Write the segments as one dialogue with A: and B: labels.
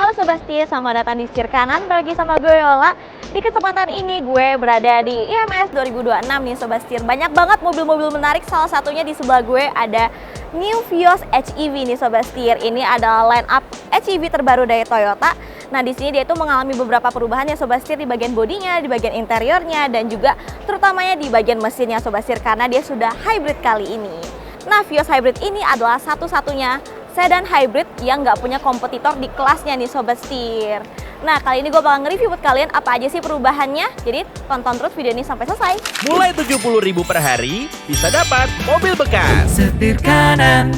A: Halo Sobat Setir, selamat datang di Setir Kanan. Bagi sama gue Yola. Di kesempatan ini gue berada di IMS 2026 nih Sobat Setir. Banyak banget mobil-mobil menarik, salah satunya di sebelah gue ada New Vios HEV nih Sobat Setir. Ini adalah line up HEV terbaru dari Toyota. Nah di sini dia itu mengalami beberapa perubahan ya Sobat Setir, di bagian bodinya, di bagian interiornya, dan juga terutamanya di bagian mesinnya Sobat Setir, karena dia sudah hybrid kali ini. Nah Vios Hybrid ini adalah satu-satunya sedan hybrid yang nggak punya kompetitor di kelasnya nih Sobat Setir. Nah kali ini gue bakal nge-review buat kalian apa aja sih perubahannya. Jadi tonton terus video ini sampai selesai.
B: Mulai 70.000 per hari bisa dapat mobil bekas.
C: Setir kanan.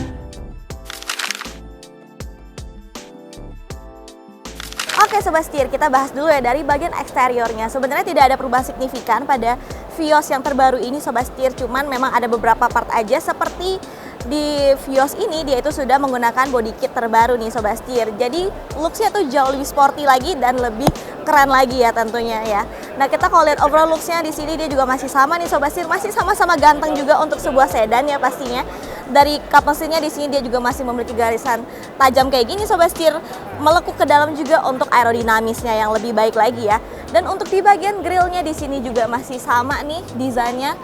A: Oke Sobat Setir, kita bahas dulu ya dari bagian eksteriornya. Sebenarnya tidak ada perubahan signifikan pada Vios yang terbaru ini Sobat Setir, cuman memang ada beberapa part aja, seperti di Vios ini dia itu sudah menggunakan body kit terbaru nih Sobat Setir. Jadi looksnya tuh jauh lebih sporty lagi dan lebih keren lagi ya tentunya ya. Nah kita kalau lihat overall looksnya di sini dia juga masih sama nih Sobat Setir, masih sama-sama ganteng juga untuk sebuah sedan ya pastinya. Dari kap mesinnya di sini dia juga masih memiliki garisan tajam kayak gini Sobat Setir, melekuk ke dalam juga untuk aerodinamisnya yang lebih baik lagi ya. Dan untuk di bagian grillnya di sini juga masih sama nih desainnya.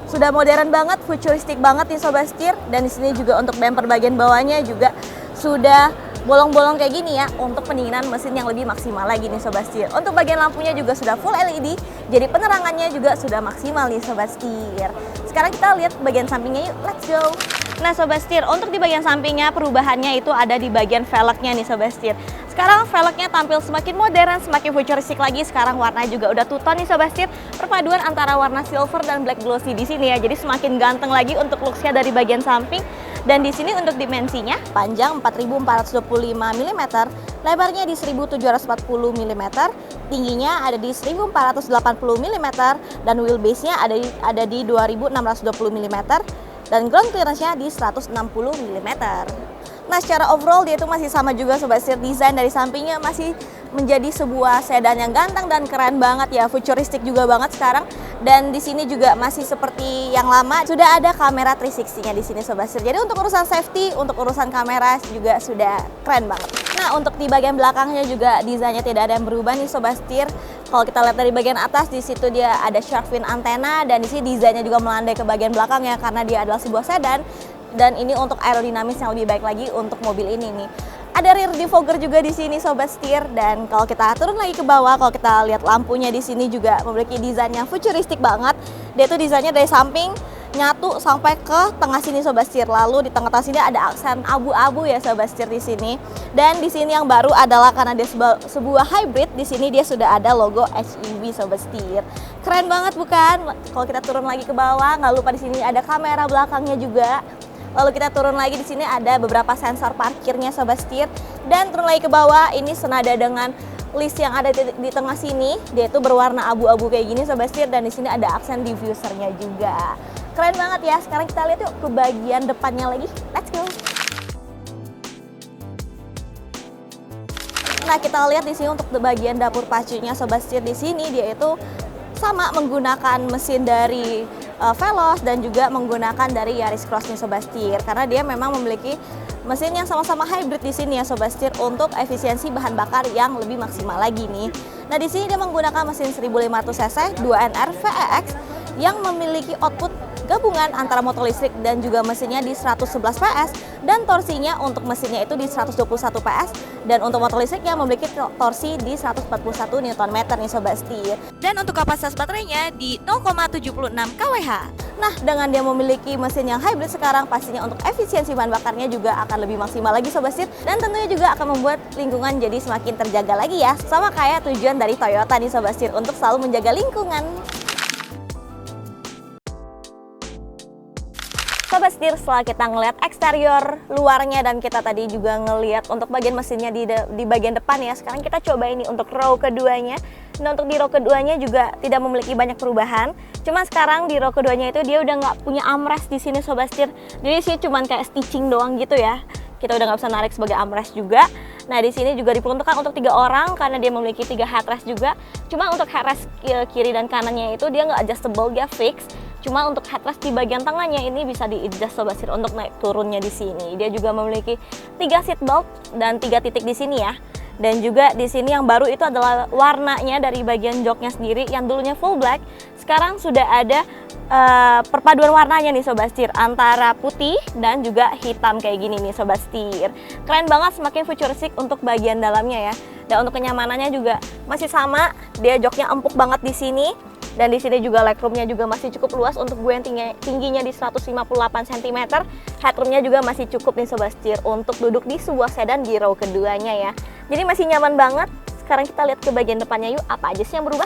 A: Sudah modern banget, futuristik banget nih Sobat Setir. Dan di sini juga untuk bumper bagian bawahnya juga sudah bolong-bolong kayak gini ya, untuk pendinginan mesin yang lebih maksimal lagi nih Sobat Setir. Untuk bagian lampunya juga sudah full LED, jadi penerangannya juga sudah maksimal nih Sobat Setir. Sekarang kita lihat bagian sampingnya yuk, let's go. Nah Sobat Setir, untuk di bagian sampingnya perubahannya itu ada di bagian velgnya nih Sobat Setir. Sekarang velgnya tampil semakin modern, semakin futuristik lagi. Sekarang warna juga udah two-tone nih Sobat Setir, perpaduan antara warna silver dan black glossy di sini ya. Jadi semakin ganteng lagi untuk looksnya dari bagian samping. Dan di sini untuk dimensinya, panjang 4425 mm, lebarnya di 1740 mm, tingginya ada di 1480 mm, dan wheelbase-nya ada di 2620 mm, dan ground clearance-nya di 160 mm. Nah secara overall dia itu masih sama juga Sobat Setir, desain dari sampingnya masih menjadi sebuah sedan yang ganteng dan keren banget ya, futuristik juga banget sekarang. Dan di sini juga masih seperti yang lama, sudah ada kamera 360-nya di sini Sobat Setir. Jadi untuk urusan safety, untuk urusan kamera juga sudah keren banget. Nah untuk di bagian belakangnya juga desainnya tidak ada yang berubah nih Sobat Setir. Kalau kita lihat dari bagian atas, di situ dia ada shark fin antena, dan di sini desainnya juga melandai ke bagian belakangnya karena dia adalah sebuah sedan. Dan ini untuk aerodinamis yang lebih baik lagi untuk mobil ini nih. Ada rear defogger juga di sini Sobat Setir, dan kalau kita turun lagi ke bawah, kalau kita lihat lampunya di sini juga memiliki desain yang futuristik banget. Dia tuh desainnya dari samping nyatu sampai ke tengah sini Sobat Setir. Lalu di tengah-tengah sini ada aksen abu-abu ya Sobat Setir di sini. Dan di sini yang baru adalah karena dia sebuah hybrid, di sini dia sudah ada logo HEV Sobat Setir. Keren banget bukan? Kalau kita turun lagi ke bawah, nggak lupa di sini ada kamera belakangnya juga. Lalu kita turun lagi, di sini ada beberapa sensor parkirnya Sobat Setir. Dan turun lagi ke bawah, ini senada dengan list yang ada di tengah sini. Dia itu berwarna abu-abu kayak gini Sobat Setir, dan di sini ada aksen diffusernya juga. Keren banget ya. Sekarang kita lihat yuk ke bagian depannya lagi. Let's go. Nah, kita lihat di sini untuk bagian dapur pacunya Sobat Setir, di sini dia itu sama menggunakan mesin dari Veloz dan juga menggunakan dari Yaris Cross nih Sobat Setir, karena dia memang memiliki mesin yang sama-sama hybrid di sini ya Sobat Setir, untuk efisiensi bahan bakar yang lebih maksimal lagi nih. Nah di sini dia menggunakan mesin 1500 cc 2NR VEX yang memiliki output gabungan antara motor listrik dan juga mesinnya di 111 PS, dan torsinya untuk mesinnya itu di 121 PS, dan untuk motor listriknya memiliki torsi di 141 Nm nih Sobat Setir. Dan untuk kapasitas baterainya di 0,76 kWh. Nah dengan dia memiliki mesin yang hybrid sekarang, pastinya untuk efisiensi bahan bakarnya juga akan lebih maksimal lagi Sobat Setir, dan tentunya juga akan membuat lingkungan jadi semakin terjaga lagi ya, sama kayak tujuan dari Toyota nih Sobat Setir, untuk selalu menjaga lingkungan. Sobat Setir, setelah kita ngelihat eksterior luarnya dan kita tadi juga ngelihat untuk bagian mesinnya di bagian depan ya, sekarang kita coba ini untuk row keduanya. Nah untuk di row keduanya juga tidak memiliki banyak perubahan. Cuma sekarang di row keduanya itu dia udah nggak punya armrest di sini Sobat Setir. Jadi sih cuman kayak stitching doang gitu ya. Kita udah nggak bisa narik sebagai armrest juga. Nah di sini juga diperuntukkan untuk 3 orang karena dia memiliki 3 headrest juga. Cuma untuk headrest kiri dan kanannya itu dia nggak adjustable, dia fix. Cuma untuk headrest di bagian tengahnya ini bisa di-adjust Sobat Setir untuk naik turunnya di sini. Dia juga memiliki 3 seat belt dan 3 titik di sini ya. Dan juga di sini yang baru itu adalah warnanya dari bagian joknya sendiri yang dulunya full black, sekarang sudah ada perpaduan warnanya nih Sobat Setir, antara putih dan juga hitam kayak gini nih Sobat Setir. Keren banget, semakin futuristik untuk bagian dalamnya ya. Dan untuk kenyamanannya juga masih sama, dia joknya empuk banget di sini. Dan di sini juga legroomnya juga masih cukup luas untuk gue yang tingginya di 158 cm. Headroomnya juga masih cukup nih Sobat Setir untuk duduk di sebuah sedan di row keduanya ya. Jadi masih nyaman banget. Sekarang kita lihat ke bagian depannya yuk, apa aja sih yang berubah?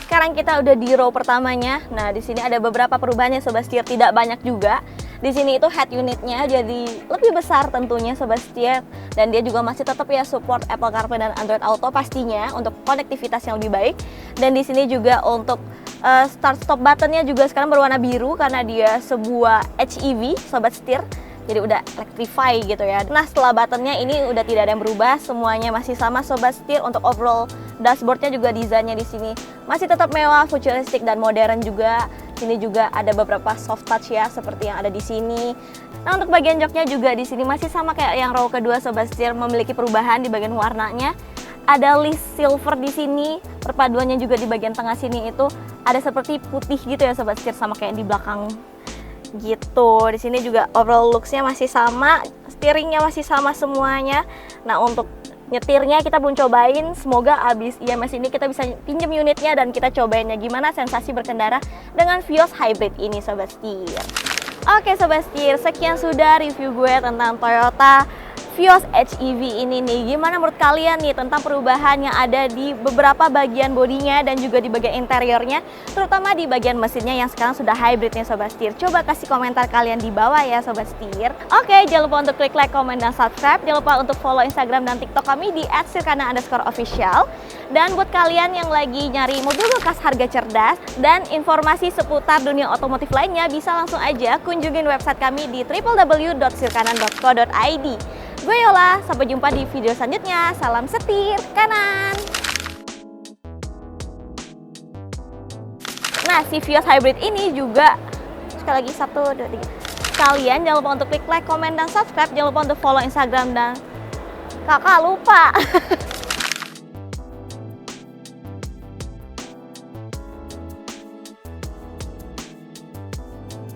A: Sekarang kita udah di row pertamanya. Nah, di sini ada beberapa perubahannya Sobat Setir, tidak banyak juga. Di sini itu head unitnya jadi lebih besar tentunya Sobat Setir, dan dia juga masih tetap ya support Apple CarPlay dan Android Auto pastinya untuk konektivitas yang lebih baik. Dan di sini juga untuk start stop buttonnya juga sekarang berwarna biru karena dia sebuah HEV Sobat Setir. Jadi udah electrify gitu ya. Nah, setelah buttonnya ini udah tidak ada yang berubah, semuanya masih sama Sobat Setir. Untuk overall dashboardnya juga desainnya di sini masih tetap mewah, futuristik dan modern juga. Sini juga ada beberapa soft touch ya seperti yang ada di sini. Nah, untuk bagian joknya juga di sini masih sama kayak yang row kedua Sobat Setir, memiliki perubahan di bagian warnanya. Ada list silver di sini, perpaduannya juga di bagian tengah sini itu ada seperti putih gitu ya Sobat Setir, sama kayak di belakang gitu. Di sini juga overall looks-nya masih sama, steeringnya masih sama semuanya. Nah, untuk nyetirnya kita belum cobain, semoga abis IMS ini kita bisa pinjem unitnya dan kita cobainnya gimana sensasi berkendara dengan Vios Hybrid ini Sobat Setir. Oke Sobat Setir, sekian sudah review gue tentang Toyota Vios HEV ini nih. Gimana menurut kalian nih tentang perubahan yang ada di beberapa bagian bodinya dan juga di bagian interiornya, terutama di bagian mesinnya yang sekarang sudah hybrid nih Sobat Setir. Coba kasih komentar kalian di bawah ya Sobat Setir. Oke, jangan lupa untuk klik like, komen, dan subscribe. Jangan lupa untuk follow Instagram dan TikTok kami di @sirkana_official. Dan buat kalian yang lagi nyari mobil bekas harga cerdas dan informasi seputar dunia otomotif lainnya, bisa langsung aja kunjungin website kami di www.sirkanan.co.id. Gue Yola, sampai jumpa di video selanjutnya. Salam setir kanan. Nah, si Vios Hybrid ini juga sekali lagi 1, 2, 3. Kalian jangan lupa untuk klik like, komen, dan subscribe. Jangan lupa untuk follow Instagram dan kakak lupa.